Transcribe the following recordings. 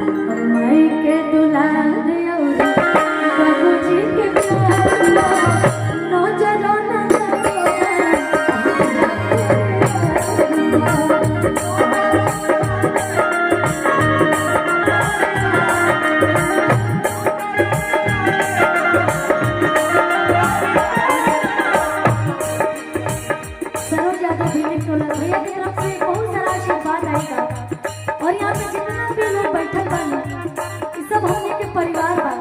माई के दुलार और बाबूजी के प्यार नजरों भैया की तरफ से बहुत सारा आशीर्वाद आएगा। और यहाँ पे जितना भी लोग बैठल बा ये सब हमने के परिवार बा।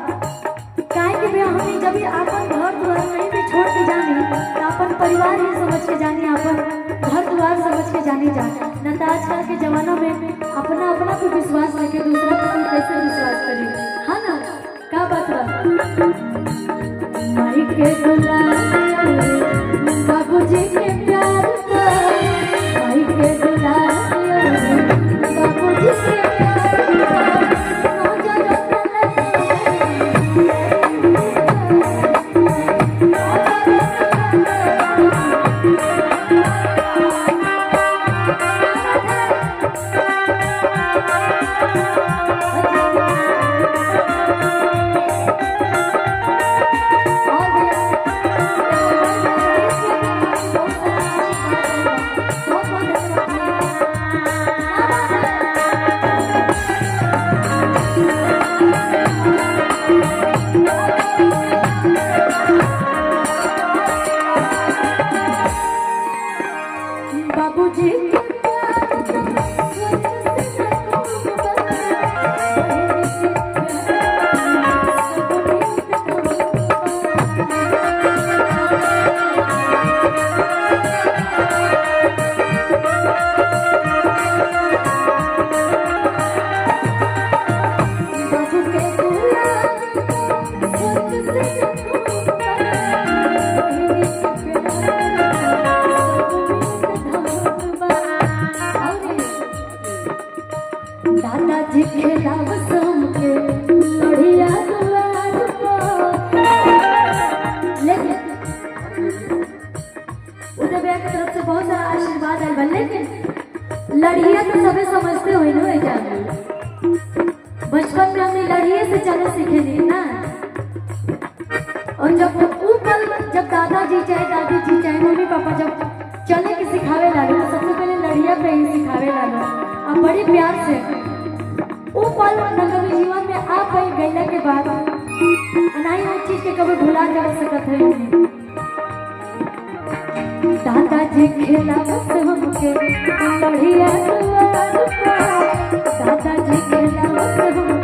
काहे कि भैया हमने जब भी आपन घर द्वार कहीं भी छोड़ के जानी तो अपन परिवार ही समझ के जानी, अपन घर द्वार समझ के जानी जाए न। तो आजकल के जमाना में अपना अपना पे विश्वास लेके दूसरा पे कोई कैसे विश्वास करे, हाँ ना? क्या बात बा? माई के दुलार बाबूजी के प्यार माई के दुलार बाबूजी के दादाजी खेला बसम के लड़िया दुआर पर लेकिन उधर भैया की तरफ से बहुत सारा आशीर्वाद है। लेकिन लड़िया तो सभी समझते हुए ना जाने बचपन में हमने लड़िए से चले सीखे नहीं ना। और जब ऊपर जब दादाजी चाहे दादी जी चाहे मम्मी पापा जब चले के सिखावे लागे तो सबसे पहले लड़िया पे ही सिखावे लागे। अब बड़ी प्यार से वो पल कभी जीवन में आ पाई गईला के बाद नहीं वो चीज के कभी भुला जा सकत है। दादाजी खेला बस हमके लड़िया दुआर पर दादाजी खेला बस हमके